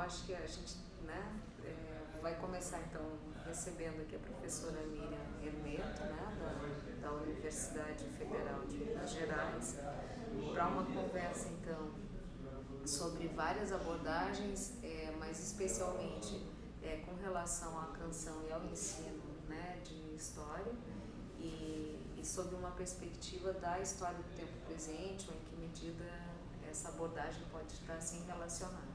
acho que a gente, né, vai começar então recebendo aqui a professora Miriam Hermeto, né, da Universidade Federal de Minas Gerais, para uma conversa então sobre várias abordagens, mas especialmente com relação à canção e ao ensino, né, de história e sob uma perspectiva da história do tempo presente, ou em que medida essa abordagem pode estar assim relacionada,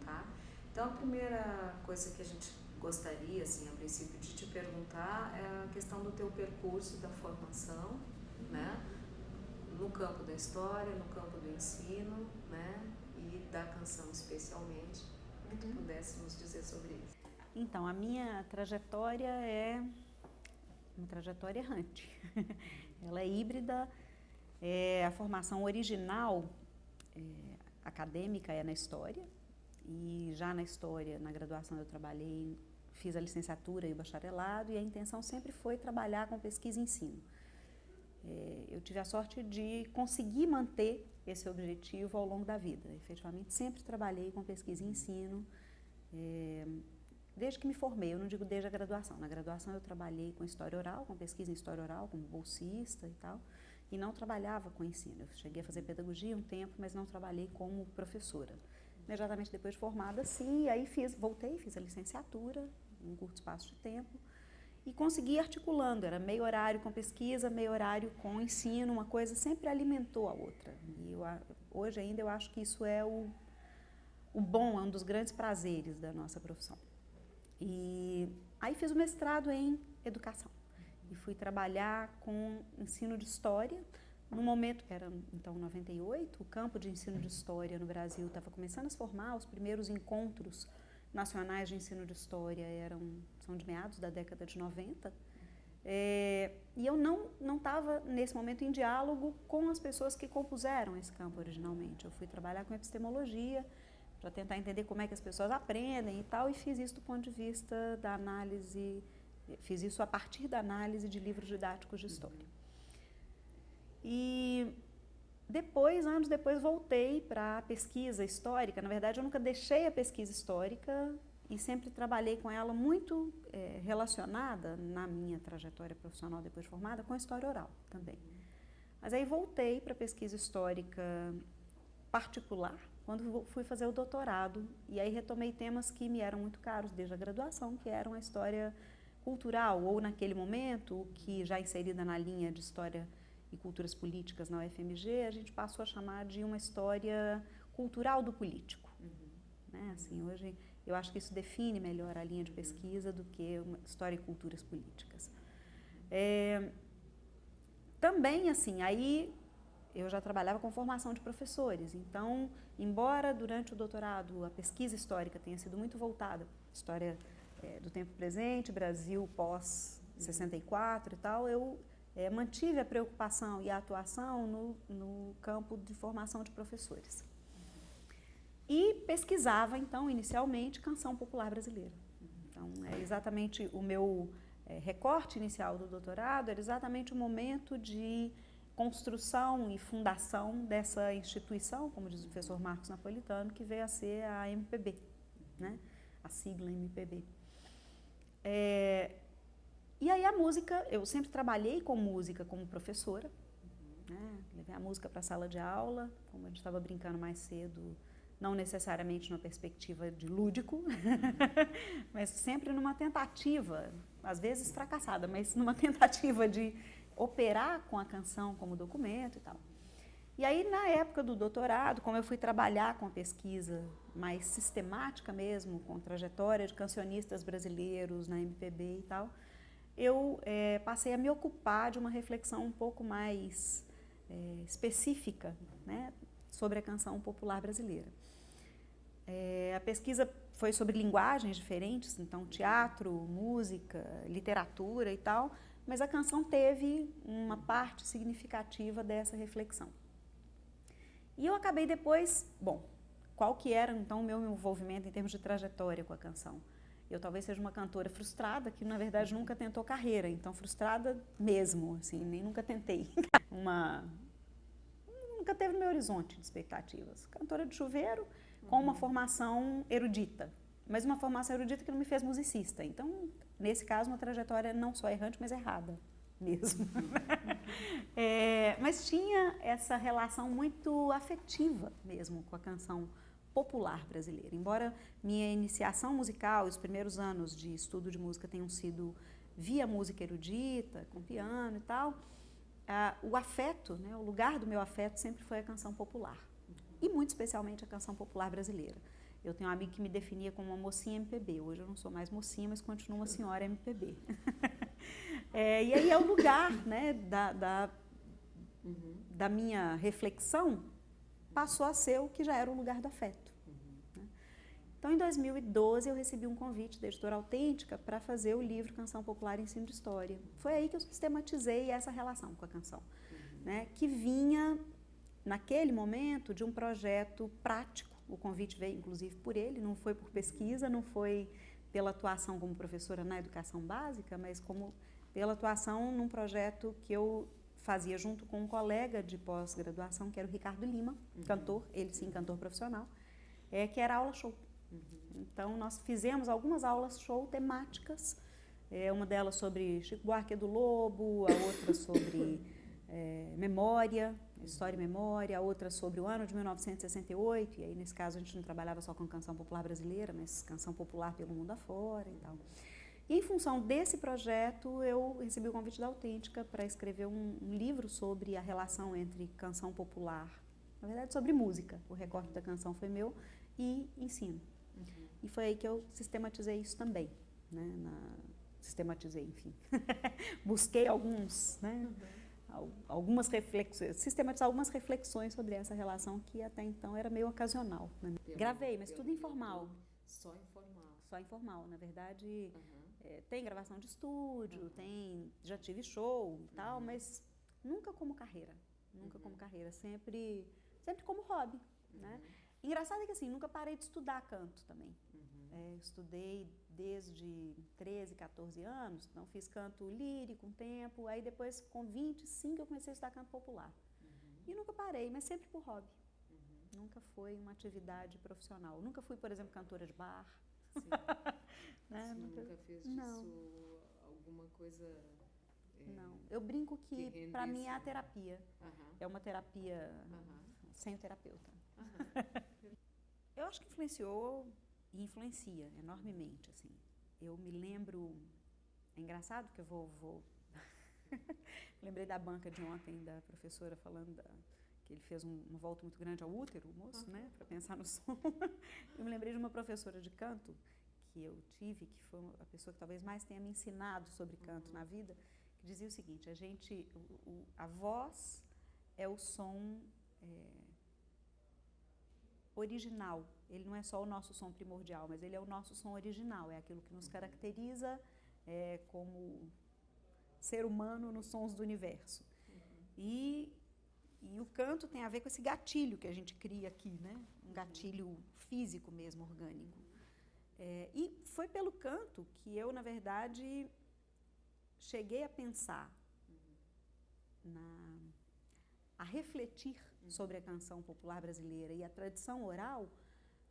tá? Então a primeira coisa que a gente gostaria, assim, a princípio, de te perguntar é a questão do teu percurso da formação, né, no campo da história, no campo do ensino, né, e da canção especialmente, que tu pudesse nos dizer sobre isso. Então, a minha trajetória é uma trajetória errante. Ela é híbrida, a formação original acadêmica é na história, e já na história, na graduação eu trabalhei, fiz a licenciatura e o bacharelado, e a intenção sempre foi trabalhar com pesquisa e ensino. Eu tive a sorte de conseguir manter esse objetivo ao longo da vida. Efetivamente, sempre trabalhei com pesquisa e ensino, desde que me formei, eu não digo desde a graduação. Na graduação eu trabalhei com história oral, com pesquisa em história oral, como bolsista e tal, e não trabalhava com ensino. Eu cheguei a fazer pedagogia um tempo, mas não trabalhei como professora. Imediatamente depois de formada, sim, aí voltei, fiz a licenciatura, em um curto espaço de tempo, e consegui articulando, era meio horário com pesquisa, meio horário com ensino, uma coisa sempre alimentou a outra. E hoje ainda eu acho que isso é o bom, é um dos grandes prazeres da nossa profissão. E aí fiz o mestrado em educação e fui trabalhar com ensino de história. No momento, era então 98, o campo de ensino de história no Brasil estava começando a se formar, os primeiros encontros nacionais de ensino de história são de meados da década de 90, e eu não estava nesse momento em diálogo com as pessoas que compuseram esse campo originalmente. Eu fui trabalhar com epistemologia para tentar entender como é que as pessoas aprendem e tal, e fiz isso do ponto de vista da análise, fiz isso a partir da análise de livros didáticos de história. E depois, anos depois, voltei para a pesquisa histórica. Na verdade, eu nunca deixei a pesquisa histórica e sempre trabalhei com ela muito relacionada, na minha trajetória profissional depois de formada, com a história oral também. Mas aí voltei para a pesquisa histórica particular, quando fui fazer o doutorado, e aí retomei temas que me eram muito caros desde a graduação, que eram a história cultural, ou naquele momento, que já inserida na linha de história e culturas políticas na UFMG, a gente passou a chamar de uma história cultural do político. Né? Assim, hoje eu acho que isso define melhor a linha de pesquisa do que uma história e culturas políticas. Também, assim, aí eu já trabalhava com formação de professores, então, embora durante o doutorado a pesquisa histórica tenha sido muito voltada, história do tempo presente, Brasil pós-64 e tal, eu mantive a preocupação e a atuação no campo de formação de professores. E pesquisava, então, inicialmente, canção popular brasileira. Então, exatamente o meu recorte inicial do doutorado, era exatamente o momento de construção e fundação dessa instituição, como diz o professor Marcos Napolitano, que veio a ser a MPB, né? A sigla MPB. E aí a música, eu sempre trabalhei com música como professora, né? Levei a música para a sala de aula, como a gente estava brincando mais cedo, não necessariamente numa perspectiva de lúdico, mas sempre numa tentativa, às vezes fracassada, mas numa tentativa de operar com a canção como documento e tal. E aí, na época do doutorado, como eu fui trabalhar com a pesquisa mais sistemática mesmo, com trajetória de cancionistas brasileiros na MPB e tal, eu passei a me ocupar de uma reflexão um pouco mais específica, né, sobre a canção popular brasileira. A pesquisa foi sobre linguagens diferentes, então teatro, música, literatura e tal, mas a canção teve uma parte significativa dessa reflexão. E eu acabei depois, qual que era então o meu envolvimento em termos de trajetória com a canção? Eu talvez seja uma cantora frustrada, que na verdade nunca tentou carreira, então frustrada mesmo, assim, nem nunca tentei. Nunca teve no meu horizonte de expectativas. Cantora de chuveiro, com uma formação erudita, mas uma formação erudita que não me fez musicista. Então, nesse caso, uma trajetória não só errante, mas errada mesmo. Mas tinha essa relação muito afetiva mesmo com a canção popular brasileira. Embora minha iniciação musical, os primeiros anos de estudo de música tenham sido via música erudita, com piano e tal, o afeto, né, o lugar do meu afeto sempre foi a canção popular. E muito especialmente a canção popular brasileira. Eu tenho um amigo que me definia como uma mocinha MPB. Hoje eu não sou mais mocinha, mas continuo uma senhora MPB. E aí é o lugar, né, da minha reflexão, passou a ser o que já era o lugar do afeto. Né? Então, em 2012, eu recebi um convite da Editora Autêntica para fazer o livro Canção Popular e Ensino de História. Foi aí que eu sistematizei essa relação com a canção, né, que vinha, naquele momento, de um projeto prático. O convite veio, inclusive, por ele, não foi por pesquisa, não foi pela atuação como professora na educação básica, mas como pela atuação num projeto que eu fazia junto com um colega de pós-graduação, que era o Ricardo Lima, cantor, ele sim, cantor profissional, que era aula show. Então, nós fizemos algumas aulas show temáticas, uma delas sobre Chico Buarque do Lobo, a outra sobre memória, história e memória, a outra sobre o ano de 1968, e aí nesse caso a gente não trabalhava só com canção popular brasileira, mas canção popular pelo mundo afora e tal. E em função desse projeto, eu recebi o convite da Autêntica para escrever um livro sobre a relação entre canção popular, na verdade sobre música, o recorte da canção foi meu, e ensino. E foi aí que eu sistematizei isso também, né? Sistematizei, enfim. Busquei alguns, né? Algumas reflexões, sistematizar algumas reflexões sobre essa relação que até então era meio ocasional. Né? Gravei, mas tudo informal. Só informal. Só informal, na verdade, tem gravação de estúdio, já tive show e tal, mas nunca como carreira, sempre como hobby, né? Engraçado é que assim, nunca parei de estudar canto também. Estudei desde 13, 14 anos, então fiz canto lírico um tempo, aí depois com 25 eu comecei a estudar canto popular. E nunca parei, mas sempre por hobby. Nunca foi uma atividade profissional. Nunca fui, por exemplo, cantora de bar. Sim. Né? Você nunca fez disso alguma coisa... Não, eu brinco que para mim é a terapia. É uma terapia sem o terapeuta. Eu acho que influenciou e influencia enormemente, assim. Eu me lembro, é engraçado que eu vou lembrei da banca de ontem da professora falando que ele fez uma volta muito grande ao útero, o moço, né, para pensar no som. Eu me lembrei de uma professora de canto que eu tive, que foi a pessoa que talvez mais tenha me ensinado sobre canto na vida, que dizia o seguinte: a voz é o som original. Ele não é só o nosso som primordial, mas ele é o nosso som original, é aquilo que nos caracteriza como ser humano nos sons do universo. E o canto tem a ver com esse gatilho que a gente cria aqui, né? Um gatilho físico mesmo, orgânico. E foi pelo canto que eu, na verdade, cheguei a pensar, a refletir sobre a canção popular brasileira e a tradição oral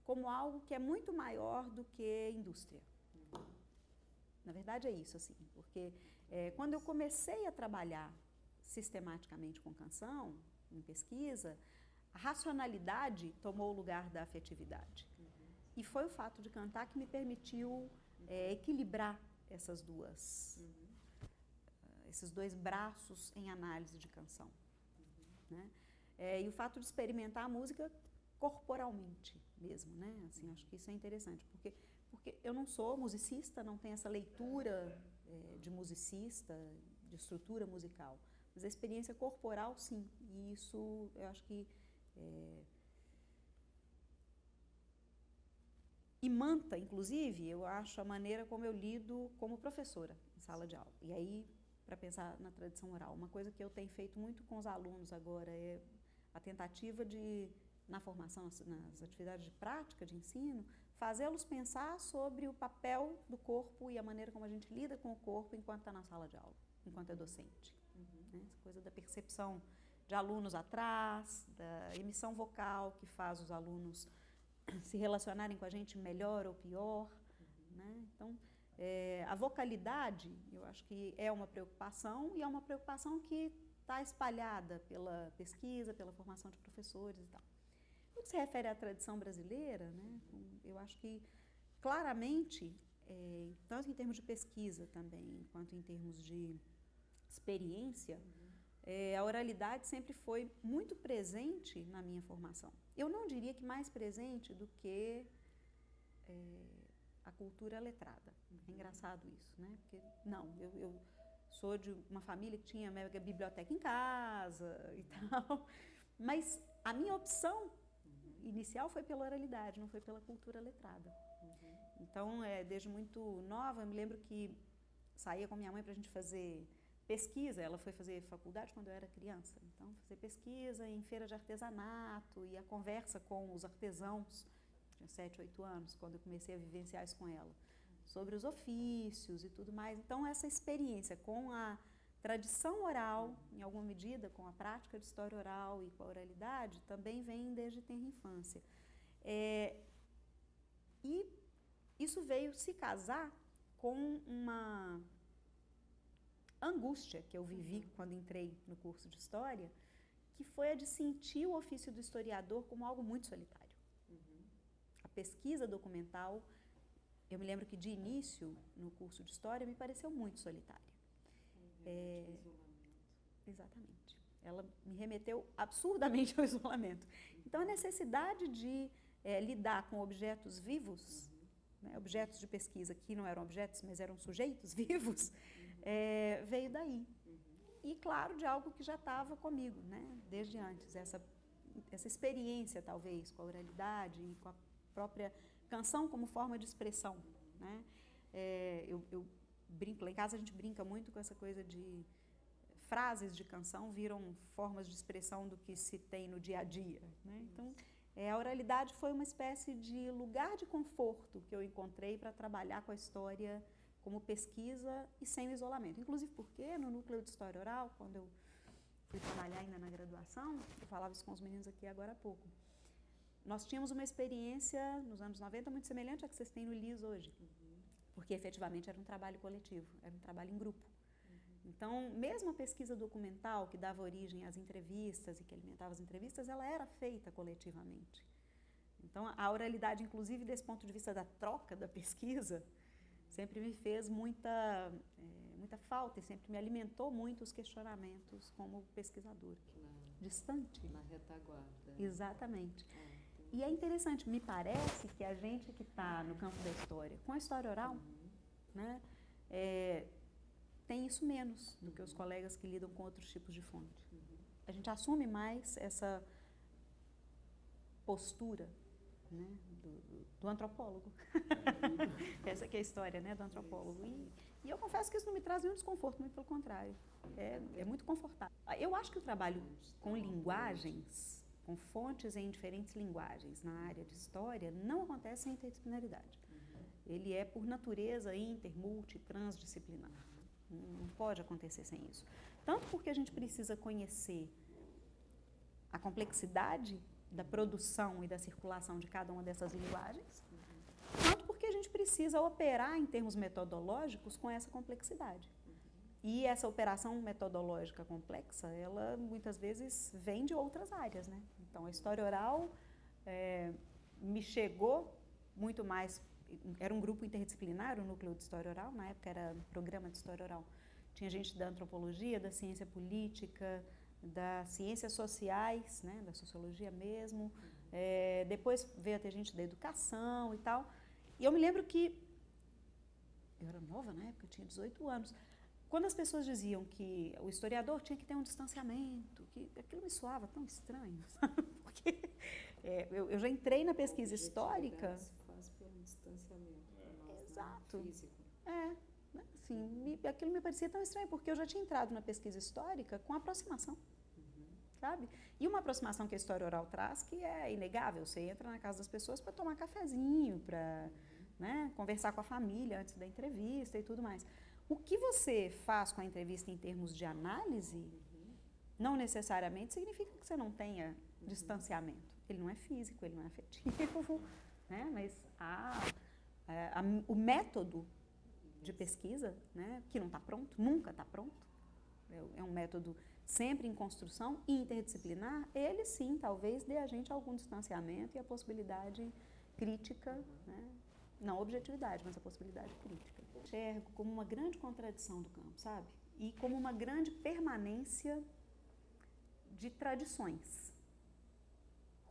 como algo que é muito maior do que indústria. Na verdade é isso, assim, porque quando eu comecei a trabalhar sistematicamente com canção, em pesquisa, a racionalidade tomou o lugar da afetividade. E foi o fato de cantar que me permitiu equilibrar esses dois braços em análise de canção. Né? E o fato de experimentar a música corporalmente mesmo, né? Assim, acho que isso é interessante, porque eu não sou musicista, não tenho essa leitura de musicista, de estrutura musical, mas a experiência corporal, sim, e isso eu acho que imanta, inclusive, eu acho a maneira como eu lido como professora em sala de aula. E aí, para pensar na tradição oral, uma coisa que eu tenho feito muito com os alunos agora é a tentativa de, na formação, nas atividades de prática de ensino, fazê-los pensar sobre o papel do corpo e a maneira como a gente lida com o corpo enquanto está na sala de aula, enquanto é docente. Né? Essa coisa da percepção de alunos atrás, da emissão vocal que faz os alunos se relacionarem com a gente melhor ou pior, né? Então, a vocalidade, eu acho que é uma preocupação, e é uma preocupação que está espalhada pela pesquisa, pela formação de professores e tal. No que se refere à tradição brasileira, né, eu acho que claramente, tanto em termos de pesquisa também, quanto em termos de experiência, a oralidade sempre foi muito presente na minha formação. Eu não diria que mais presente do que a cultura letrada. É engraçado isso, né? Porque, não, eu sou de uma família que tinha mega biblioteca em casa e tal, mas a minha opção inicial foi pela oralidade, não foi pela cultura letrada. Então, desde muito nova, eu me lembro que saía com minha mãe para a gente fazer pesquisa. Ela foi fazer faculdade quando eu era criança, então fazer pesquisa em feira de artesanato e a conversa com os artesãos. Tinha 7, 8 anos, quando eu comecei a vivenciar isso com ela, sobre os ofícios e tudo mais. Então, essa experiência com a tradição oral, em alguma medida, com a prática de história oral e com a oralidade, também vem desde tenra infância. E isso veio se casar com uma angústia que eu vivi quando entrei no curso de História, que foi a de sentir o ofício do historiador como algo muito solitário. A pesquisa documental, eu me lembro que de início, no curso de História, me pareceu muito solitária. Exatamente. Ela me remeteu absurdamente ao isolamento. Então, a necessidade de lidar com objetos vivos, né, objetos de pesquisa que não eram objetos, mas eram sujeitos vivos, veio daí. E, claro, de algo que já estava comigo, né, desde antes. Essa experiência, talvez, com a oralidade e com a própria canção como forma de expressão, né? Eu brinco, lá em casa a gente brinca muito com essa coisa de frases de canção viram formas de expressão do que se tem no dia a dia, né? Então, a oralidade foi uma espécie de lugar de conforto que eu encontrei para trabalhar com a história como pesquisa e sem o isolamento. Inclusive porque no núcleo de história oral, quando eu fui trabalhar ainda na graduação, eu falava isso com os meninos aqui agora há pouco, nós tínhamos uma experiência nos anos 90 muito semelhante à que vocês têm no LIS hoje, porque efetivamente era um trabalho coletivo, era um trabalho em grupo. Então, mesmo a pesquisa documental que dava origem às entrevistas e que alimentava as entrevistas, ela era feita coletivamente. Então, a oralidade, inclusive, desse ponto de vista da troca da pesquisa, sempre me fez muita falta e sempre me alimentou muito os questionamentos como pesquisadora. Distante. Na retaguarda. Exatamente. E é interessante, me parece que a gente que está no campo da história, com a história oral, né, tem isso menos do que os colegas que lidam com outros tipos de fonte. A gente assume mais essa postura, né, do antropólogo. Essa que é a história, né, do antropólogo. E eu confesso que isso não me traz nenhum desconforto, muito pelo contrário. É muito confortável. Eu acho que o trabalho com linguagens, com fontes em diferentes linguagens na área de história, não acontece sem interdisciplinaridade. Ele é, por natureza, inter, multi, transdisciplinar. Não pode acontecer sem isso. Tanto porque a gente precisa conhecer a complexidade da produção e da circulação de cada uma dessas linguagens, quanto porque a gente precisa operar em termos metodológicos com essa complexidade. E essa operação metodológica complexa, ela muitas vezes vem de outras áreas, né? Então, a história oral me chegou muito mais. Era um grupo interdisciplinar, o núcleo de história oral, na época era programa de história oral. Tinha gente da antropologia, da ciência política, das ciências sociais, né, da sociologia mesmo. Depois veio a ter gente da educação e tal. E eu me lembro que, eu era nova na época, eu tinha 18 anos, quando as pessoas diziam que o historiador tinha que ter um distanciamento, que aquilo me soava tão estranho, sabe? Porque eu já entrei na pesquisa histórica. Pelo distanciamento. Exato. Físico. Assim, aquilo me parecia tão estranho, porque eu já tinha entrado na pesquisa histórica com aproximação, sabe? E uma aproximação que a história oral traz, que é inegável. Você entra na casa das pessoas para tomar cafezinho, para, né, conversar com a família antes da entrevista e tudo mais. O que você faz com a entrevista em termos de análise não necessariamente significa que você não tenha distanciamento. Ele não é físico, ele não é afetivo, né? Mas o método de pesquisa, né, que não está pronto, nunca está pronto, é um método sempre em construção, interdisciplinar, ele sim, talvez dê a gente algum distanciamento e a possibilidade crítica, né? Não objetividade, mas a possibilidade crítica. Eu enxergo como uma grande contradição do campo, sabe? E como uma grande permanência de tradições.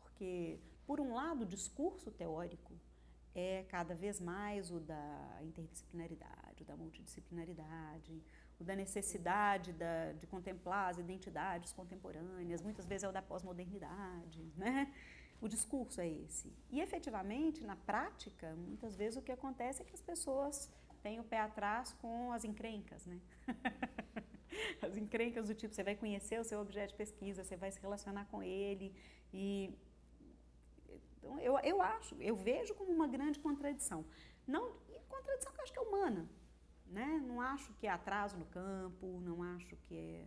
Porque, por um lado, o discurso teórico é cada vez mais o da interdisciplinaridade, o da multidisciplinaridade, o da necessidade de contemplar as identidades contemporâneas, muitas vezes é o da pós-modernidade, né? O discurso é esse. E, efetivamente, na prática, muitas vezes o que acontece é que as pessoas têm o pé atrás com as encrencas, né? As encrencas do tipo, você vai conhecer o seu objeto de pesquisa, você vai se relacionar com ele e... Então, eu vejo como uma grande contradição. E contradição que eu acho que é humana, né? Não acho que é atraso no campo, não acho que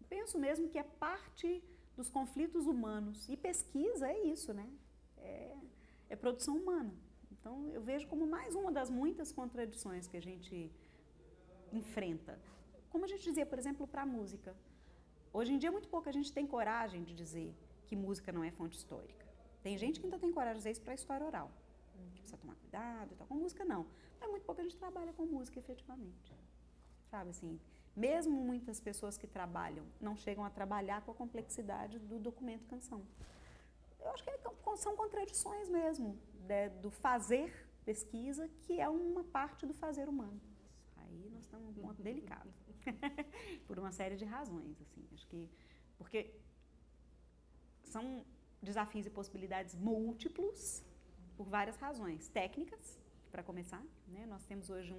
penso mesmo que é parte dos conflitos humanos. E pesquisa é isso, né? É produção humana. Então, eu vejo como mais uma das muitas contradições que a gente enfrenta. Como a gente dizia, por exemplo, para a música. Hoje em dia, muito pouca gente tem coragem de dizer que música não é fonte histórica. Tem gente que ainda tem coragem de dizer isso para a história oral. Que precisa tomar cuidado e tal. Com música, não. Mas muito pouca gente trabalha com música, efetivamente. Sabe, assim, mesmo muitas pessoas que trabalham não chegam a trabalhar com a complexidade do documento canção. Eu acho que são contradições mesmo, do fazer pesquisa, que é uma parte do fazer humano. Aí nós estamos num ponto delicado, por uma série de razões, assim, acho que, porque são desafios e possibilidades múltiplos, por várias razões. Técnicas, para começar, né? Nós temos hoje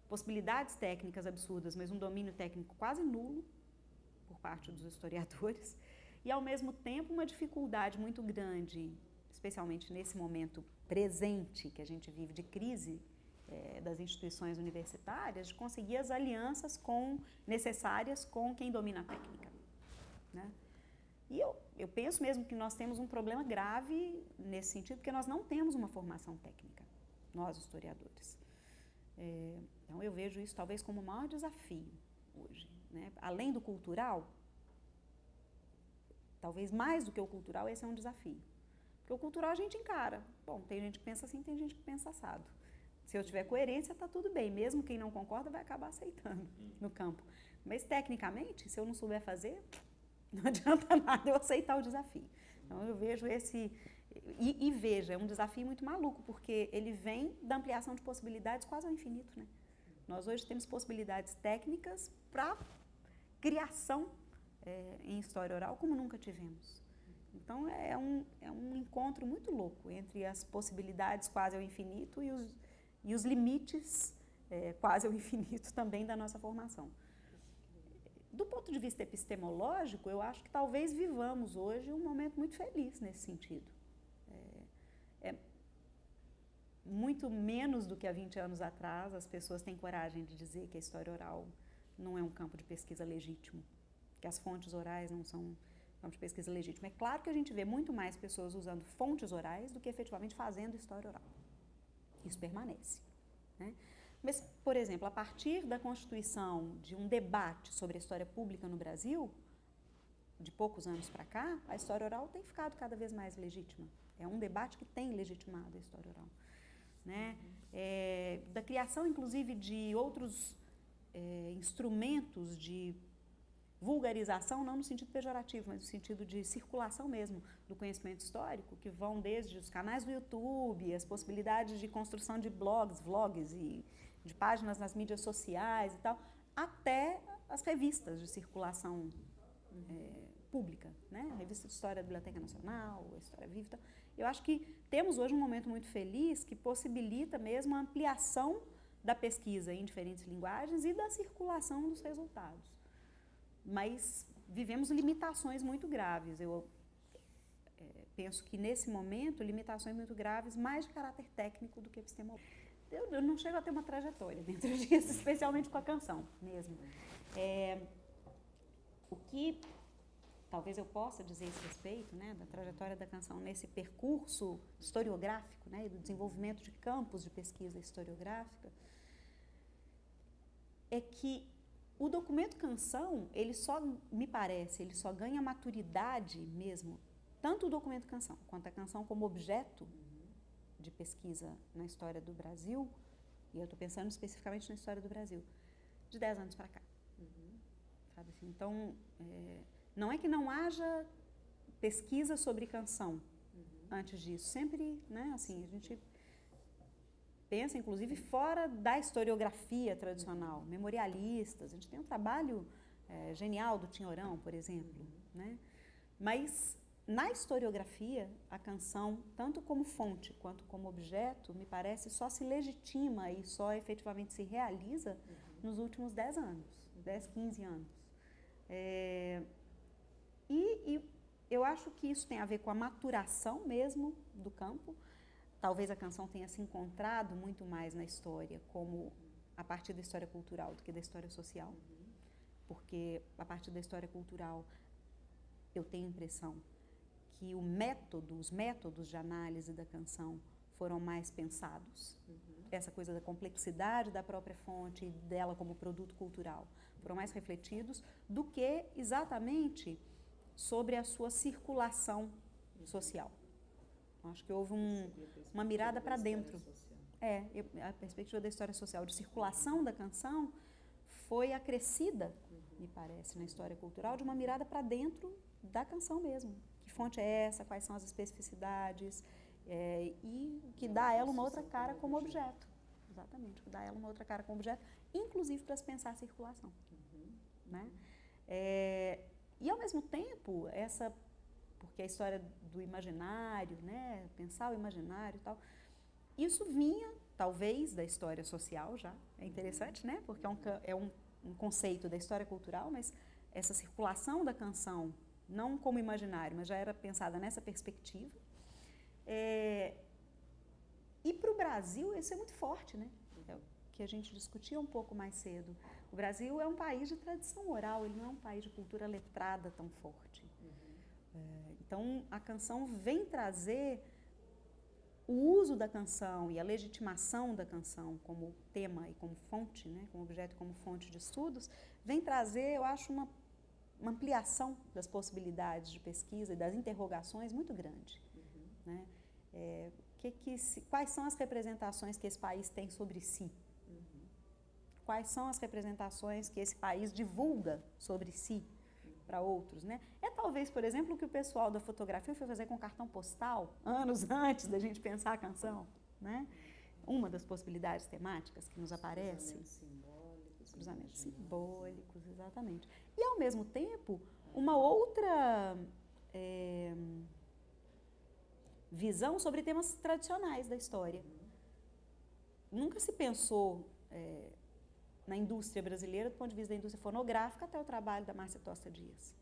possibilidades técnicas absurdas, mas um domínio técnico quase nulo por parte dos historiadores, e ao mesmo tempo uma dificuldade muito grande, especialmente nesse momento presente que a gente vive de crise das instituições universitárias, de conseguir as alianças necessárias com quem domina a técnica, né? E eu penso mesmo que nós temos um problema grave nesse sentido, porque nós não temos uma formação técnica, nós historiadores. Então eu vejo isso talvez como o maior desafio hoje, né? Além do cultural, talvez mais do que o cultural, esse é um desafio. Porque o cultural a gente encara. Bom, tem gente que pensa assim, tem gente que pensa assado. Se eu tiver coerência, está tudo bem. Mesmo quem não concorda vai acabar aceitando no campo. Mas, tecnicamente, se eu não souber fazer, não adianta nada eu aceitar o desafio. Então, eu vejo esse... E veja, é um desafio muito maluco, porque ele vem da ampliação de possibilidades quase ao infinito, né? Nós hoje temos possibilidades técnicas para criação em história oral como nunca tivemos. Então, é um encontro muito louco entre as possibilidades quase ao infinito e os limites quase ao infinito também da nossa formação. Do ponto de vista epistemológico, eu acho que talvez vivamos hoje um momento muito feliz nesse sentido. Muito menos do que há 20 anos atrás, as pessoas têm coragem de dizer que a história oral não é um campo de pesquisa legítimo, que as fontes orais não são campo de pesquisa legítimo. É claro que a gente vê muito mais pessoas usando fontes orais do que efetivamente fazendo história oral. Isso permanece, né? Mas, por exemplo, a partir da constituição de um debate sobre a história pública no Brasil, de poucos anos para cá, a história oral tem ficado cada vez mais legítima. É um debate que tem legitimado a história oral, né? Da criação, inclusive, de outros instrumentos de vulgarização, não no sentido pejorativo, mas no sentido de circulação mesmo do conhecimento histórico, que vão desde os canais do YouTube, as possibilidades de construção de blogs, vlogs e de páginas nas mídias sociais e tal, até as revistas de circulação pública, né? A Revista de História da Biblioteca Nacional, a História Viva e tal. Eu acho que temos hoje um momento muito feliz que possibilita mesmo a ampliação da pesquisa em diferentes linguagens e da circulação dos resultados. Mas vivemos limitações muito graves. Eu penso que, nesse momento, limitações muito graves, mais de caráter técnico do que epistemológico. Eu não chego a ter uma trajetória dentro disso, especialmente com a canção mesmo. O que talvez eu possa dizer a esse respeito, né, da trajetória da canção nesse percurso historiográfico, né, e do desenvolvimento de campos de pesquisa historiográfica, é que o documento canção, ele só, me parece, ele só ganha maturidade mesmo, tanto o documento canção quanto a canção como objeto de pesquisa na história do Brasil, e eu estou pensando especificamente na história do Brasil, de 10 anos para cá. Sabe assim? Então, não é que não haja pesquisa sobre canção antes disso, sempre, né, assim, a gente pensa, inclusive, fora da historiografia tradicional, memorialistas, a gente tem um trabalho genial do Tinhorão, por exemplo, né? Mas na historiografia, a canção, tanto como fonte quanto como objeto, me parece, só se legitima e só efetivamente se realiza nos últimos 10 anos, 10, 15 anos. E eu acho que isso tem a ver com a maturação mesmo do campo. Talvez a canção tenha se encontrado muito mais na história, como a partir da história cultural do que da história social. Porque a partir da história cultural, eu tenho a impressão que os métodos de análise da canção foram mais pensados. Essa coisa da complexidade da própria fonte e dela como produto cultural foram mais refletidos do que exatamente sobre a sua circulação social. Acho que houve uma mirada para dentro. A perspectiva da história social, de circulação da canção, foi acrescida, me parece, na história cultural, de uma mirada para dentro da canção mesmo. Que fonte é essa, quais são as especificidades, e que dá a ela uma outra cara como objeto. Exatamente, que dá a ela uma outra cara como objeto, inclusive para se pensar a circulação. Né? E, ao mesmo tempo, porque a história do imaginário, né, pensar o imaginário e tal, isso vinha, talvez, da história social já. É interessante, né, porque é um conceito da história cultural, mas essa circulação da canção, não como imaginário, mas já era pensada nessa perspectiva. E para o Brasil isso é muito forte, né? É o que a gente discutia um pouco mais cedo. O Brasil é um país de tradição oral, ele não é um país de cultura letrada tão forte. Então, a canção vem trazer o uso da canção e a legitimação da canção como tema e como fonte, né, como objeto, como fonte de estudos, vem trazer, eu acho, uma ampliação das possibilidades de pesquisa e das interrogações muito grande. Né? Quais são as representações que esse país tem sobre si? Quais são as representações que esse país divulga sobre si para outros, né? Talvez, por exemplo, o que o pessoal da fotografia foi fazer com cartão postal, anos antes da gente pensar a canção, né? Uma das possibilidades temáticas que nos aparece. Cruzamentos simbólicos, exatamente. E, ao mesmo tempo, uma outra visão sobre temas tradicionais da história. Nunca se pensou na indústria brasileira, do ponto de vista da indústria fonográfica, até o trabalho da Márcia Tosta Dias.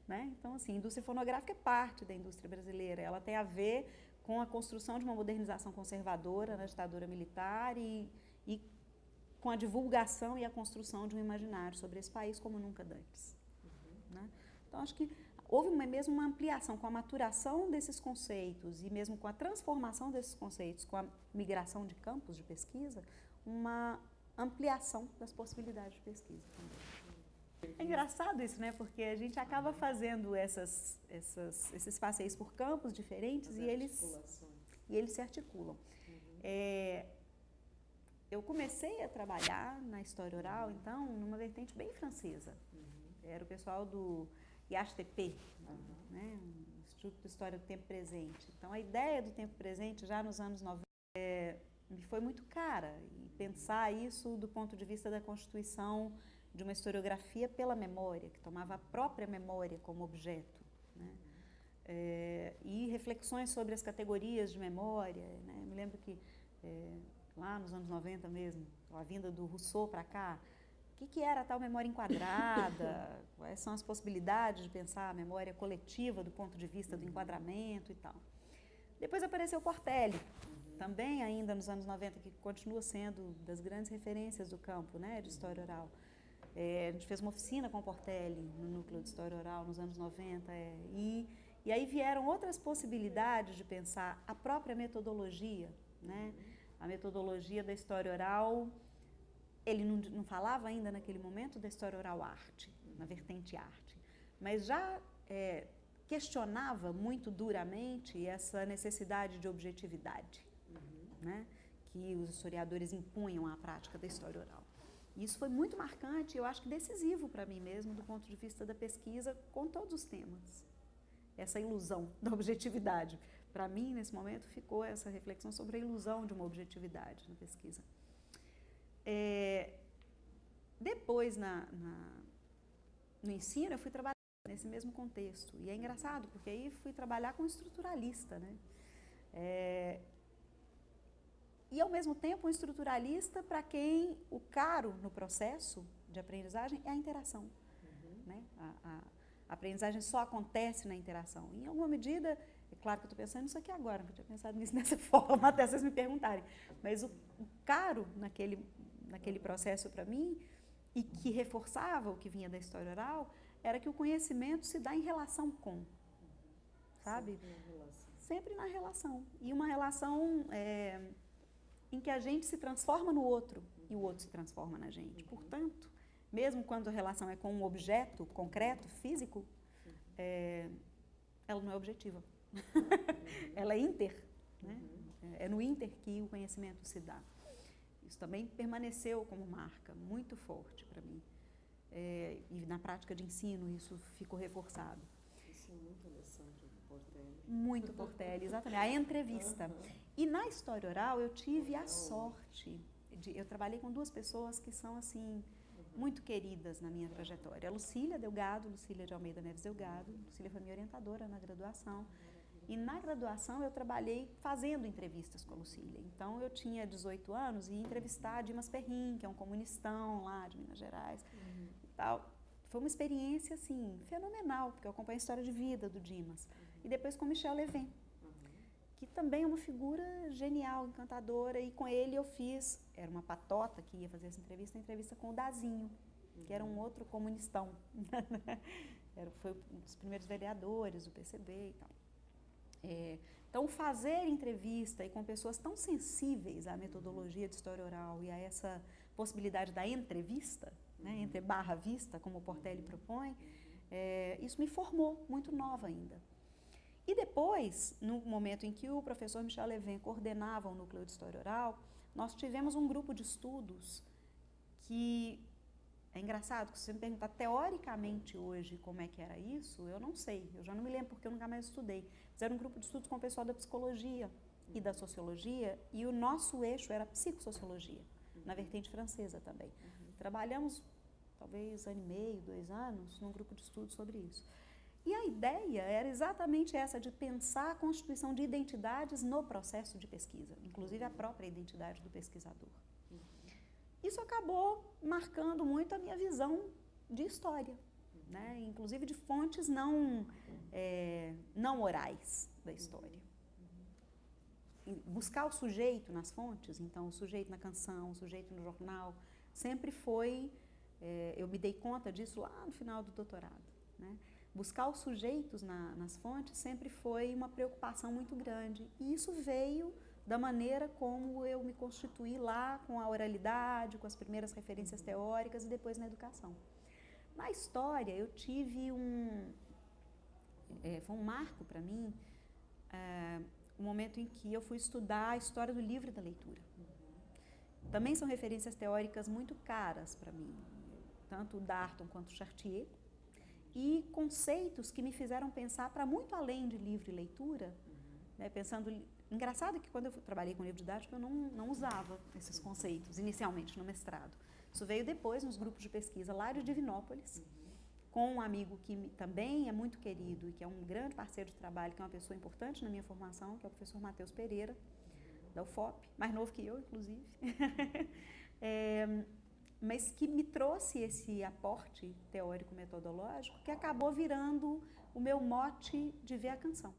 Né? Então, assim, a indústria fonográfica é parte da indústria brasileira. Ela tem a ver com a construção de uma modernização conservadora na ditadura militar e com a divulgação e a construção de um imaginário sobre esse país como nunca antes. Né? Então, acho que houve mesmo uma ampliação com a maturação desses conceitos e mesmo com a transformação desses conceitos, com a migração de campos de pesquisa, uma ampliação das possibilidades de pesquisa também. É engraçado isso, né? Porque a gente acaba fazendo esses passeios por campos diferentes e eles se articulam. Eu comecei a trabalhar na história oral, então, numa vertente bem francesa. Era o pessoal do IHTP, né? Instituto de História do Tempo Presente. Então, a ideia do tempo presente, já nos anos 90, me foi muito cara. E pensar isso do ponto de vista da constituição de uma historiografia pela memória, que tomava a própria memória como objeto. Né? E reflexões sobre as categorias de memória. Né? Eu me lembro que, lá nos anos 90 mesmo, a vinda do Rousseau para cá, o que era a tal memória enquadrada, quais são as possibilidades de pensar a memória coletiva do ponto de vista do enquadramento e tal. Depois apareceu Cortelli, também ainda nos anos 90, que continua sendo das grandes referências do campo, né, de história oral. A gente fez uma oficina com o Portela no Núcleo de História Oral nos anos 90. E aí vieram outras possibilidades de pensar a própria metodologia, né? A metodologia da história oral. Ele não falava ainda naquele momento da história oral arte, na vertente arte, mas já questionava muito duramente essa necessidade de objetividade, né, que os historiadores impunham à prática da história oral. E isso foi muito marcante, eu acho que decisivo para mim mesmo, do ponto de vista da pesquisa, com todos os temas. Essa ilusão da objetividade. Para mim, nesse momento, ficou essa reflexão sobre a ilusão de uma objetividade na pesquisa. Depois, no ensino, eu fui trabalhar nesse mesmo contexto. E é engraçado, porque aí fui trabalhar com estruturalista, né? E, ao mesmo tempo, um estruturalista para quem o caro no processo de aprendizagem é a interação. Né? A aprendizagem só acontece na interação. Em alguma medida, é claro que eu estou pensando nisso aqui agora, não tinha pensado nisso dessa forma, até vocês me perguntarem. Mas o caro naquele processo para mim, e que reforçava o que vinha da história oral, era que o conhecimento se dá em relação com, sabe? Sempre na relação. E uma relação em que a gente se transforma no outro e o outro se transforma na gente. Portanto, mesmo quando a relação é com um objeto concreto, físico, ela não é objetiva. Ela é inter, né? É no inter que o conhecimento se dá. Isso também permaneceu como marca muito forte para mim. E na prática de ensino isso ficou reforçado. Isso é muito interessante, Portela. Muito Portela, exatamente. A entrevista. E na história oral eu tive a sorte eu trabalhei com duas pessoas que são assim muito queridas na minha trajetória. A Lucília de Almeida Neves Delgado. Lucília foi minha orientadora na graduação. E na graduação eu trabalhei fazendo entrevistas com a Lucília. Então eu tinha 18 anos e ia entrevistar a Dimas Perrin, que é um comunistão lá de Minas Gerais. E tal. Foi uma experiência assim fenomenal, porque eu acompanhei a história de vida do Dimas. E depois com Michel Levin, que também é uma figura genial, encantadora, e com ele eu fiz, era uma patota que ia fazer essa entrevista com o Dazinho, que era um outro comunistão. Foi um dos primeiros vereadores do PCB e tal. Então, fazer entrevista e com pessoas tão sensíveis à metodologia de história oral e a essa possibilidade da entrevista, né, entre barra vista, como o Portela propõe, isso me formou muito nova ainda. E depois, no momento em que o professor Michel Levin coordenava o Núcleo de História Oral, nós tivemos um grupo de estudos que, é engraçado, que se você me perguntar teoricamente hoje como é que era isso, eu não sei, eu já não me lembro porque eu nunca mais estudei. Mas era um grupo de estudos com o pessoal da psicologia e da sociologia, e o nosso eixo era psicossociologia, na vertente francesa também. Trabalhamos talvez 1 ano e meio, 2 anos, num grupo de estudos sobre isso. E a ideia era exatamente essa, de pensar a constituição de identidades no processo de pesquisa, inclusive a própria identidade do pesquisador. Isso acabou marcando muito a minha visão de história, né? Inclusive de fontes não orais da história. Buscar o sujeito nas fontes, então o sujeito na canção, o sujeito no jornal, sempre foi, eu me dei conta disso lá no final do doutorado, né? Buscar os sujeitos nas fontes sempre foi uma preocupação muito grande. E isso veio da maneira como eu me constituí lá com a oralidade, com as primeiras referências teóricas e depois na educação. Na história, eu tive foi um marco para mim, o momento em que eu fui estudar a história do livro e da leitura. Também são referências teóricas muito caras para mim, tanto o Darton quanto o Chartier, e conceitos que me fizeram pensar para muito além de livro e leitura, né, pensando... Engraçado que quando eu trabalhei com livro didático eu não usava esses conceitos inicialmente no mestrado. Isso veio depois nos grupos de pesquisa lá de Divinópolis, com um amigo que também é muito querido e que é um grande parceiro de trabalho, que é uma pessoa importante na minha formação, que é o professor Matheus Pereira, da UFOP, mais novo que eu, inclusive. Mas que me trouxe esse aporte teórico-metodológico que acabou virando o meu mote de ver a canção.